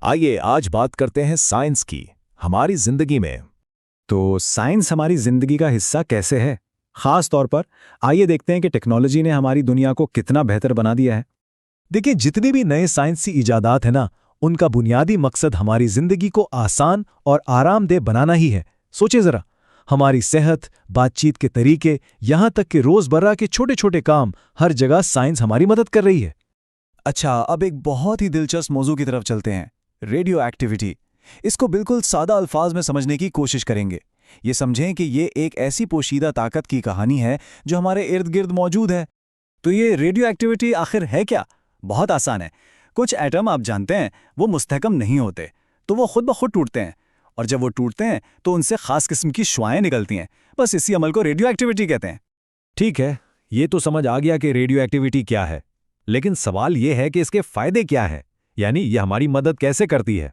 आइए आज बात करते हैं साइंस की हमारी जिंदगी में। तो साइंस हमारी जिंदगी का हिस्सा कैसे है? खास तौर पर आइए देखते हैं कि टेक्नोलॉजी ने हमारी दुनिया को कितना बेहतर बना दिया है। देखिए, जितने भी नए साइंसी इजादात हैं ना, उनका बुनियादी मकसद हमारी जिंदगी को आसान और आरामदेह बनाना ही है। सोचिए जरा, हमारी सेहत, बातचीत के तरीके, यहां तक कि रोजमर्रा के छोटे छोटे काम, हर जगह साइंस हमारी मदद कर रही है। अच्छा, अब एक बहुत ही दिलचस्प मौजू की तरफ चलते हैं, रेडियो एक्टिविटी। इसको बिल्कुल सादा अल्फाज में समझने की कोशिश करेंगे। ये समझें कि ये एक ऐसी पोशीदा ताकत की कहानी है जो हमारे इर्द गिर्द मौजूद है। तो ये रेडियो एक्टिविटी आखिर है क्या? बहुत आसान है। कुछ एटम आप जानते हैं वो मुस्तहकम नहीं होते, तो वो खुद ब खुद टूटते हैं, और जब वो टूटते हैं तो उनसे खास किस्म की शुआएं निकलती हैं। बस इसी अमल को रेडियो एक्टिविटी कहते हैं। ठीक है, ये तो समझ आ गया कि रेडियो एक्टिविटी क्या है, लेकिन सवाल ये है कि इसके फायदे क्या है, यानी ये हमारी मदद कैसे करती है।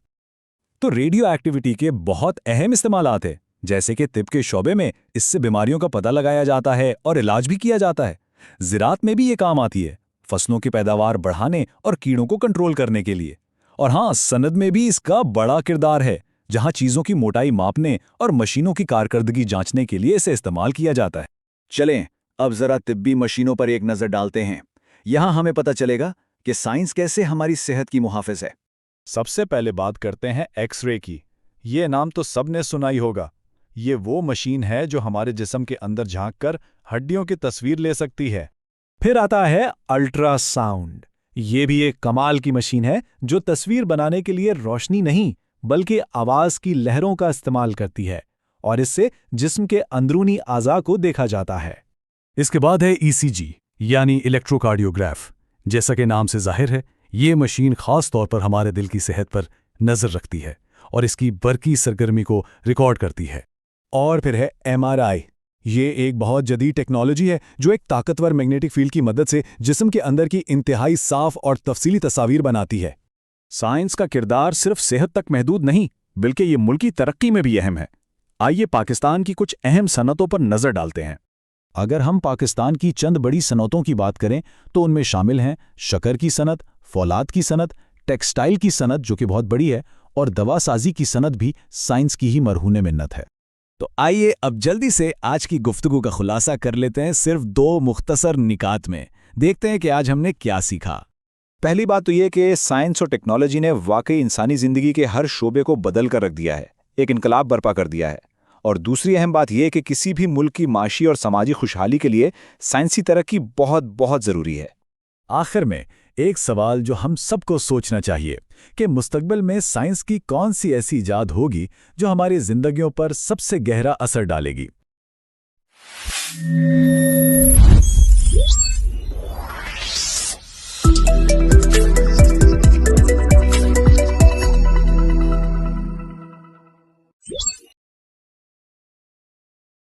तो रेडियो एक्टिविटी के बहुत अहम इस्तेमालात हैं, जैसे कि तिब के शोबे में इससे बीमारियों का पता लगाया जाता है और इलाज भी किया जाता है। ज़राअत में भी ये काम आती है, फसलों की पैदावार बढ़ाने और कीड़ों को कंट्रोल करने के लिए। और हाँ, सनद में भी इसका बड़ा किरदार है, जहां चीज़ों की मोटाई मापने और मशीनों की कारकर्दगी जांचने के लिए इसे इस्तेमाल किया जाता है। चलें, अब जरा तिब्बी मशीनों पर एक नज़र डालते हैं। यहाँ हमें पता चलेगा कि साइंस कैसे हमारी सेहत की मुहाफ़िज है। सबसे पहले बात करते हैं एक्सरे की। ये नाम तो सबने सुना ही होगा। ये वो मशीन है जो हमारे जिस्म के अंदर झांककर हड्डियों की तस्वीर ले सकती है। फिर आता है अल्ट्रासाउंड। ये भी एक कमाल की मशीन है जो तस्वीर बनाने के लिए रोशनी नहीं बल्कि आवाज की लहरों का इस्तेमाल करती है, और इससे जिस्म के अंदरूनी आज़ा को देखा जाता है। इसके बाद है ईसीजी यानी इलेक्ट्रोकार्डियोग्राफ। जैसा कि नाम से जाहिर है, ये मशीन खास तौर पर हमारे दिल की सेहत पर नजर रखती है और इसकी बरकी सरगर्मी को रिकॉर्ड करती है। और फिर है एमआरआई। ये एक बहुत जदीद टेक्नोलॉजी है जो एक ताकतवर मैग्नेटिक फील्ड की मदद से जिस्म के अंदर की इंतहाई साफ और तफसीली तस्वीर बनाती है। साइंस का किरदार सिर्फ सेहत तक महदूद नहीं, बल्कि ये मुल्की तरक्की में भी अहम है। आइए पाकिस्तान की कुछ अहम सनतों पर नजर डालते हैं। अगर हम पाकिस्तान की चंद बड़ी सनतों की बात करें तो उनमें शामिल हैं शक्कर की सनत, फौलाद की सनत, टेक्सटाइल की सनत जो कि बहुत बड़ी है, और दवासाजी की सनत भी साइंस की ही मरहूने मिन्नत है। तो आइए अब जल्दी से आज की गुफ्तगू का खुलासा कर लेते हैं सिर्फ दो मुख्तसर निकात में। देखते हैं कि आज हमने क्या सीखा। पहली बात तो ये कि साइंस और टेक्नोलॉजी ने वाकई इंसानी जिंदगी के हर शोबे को बदल कर रख दिया है, एक इनकलाब बर्पा कर दिया है। और दूसरी अहम बात यह कि किसी भी मुल्क की माशी और समाजी खुशहाली के लिए साइंसी तरक्की बहुत बहुत ज़रूरी है। आखिर में एक सवाल जो हम सबको सोचना चाहिए कि मुस्तकबिल में साइंस की कौन सी ऐसी इजाद होगी जो हमारी जिंदगियों पर सबसे गहरा असर डालेगी।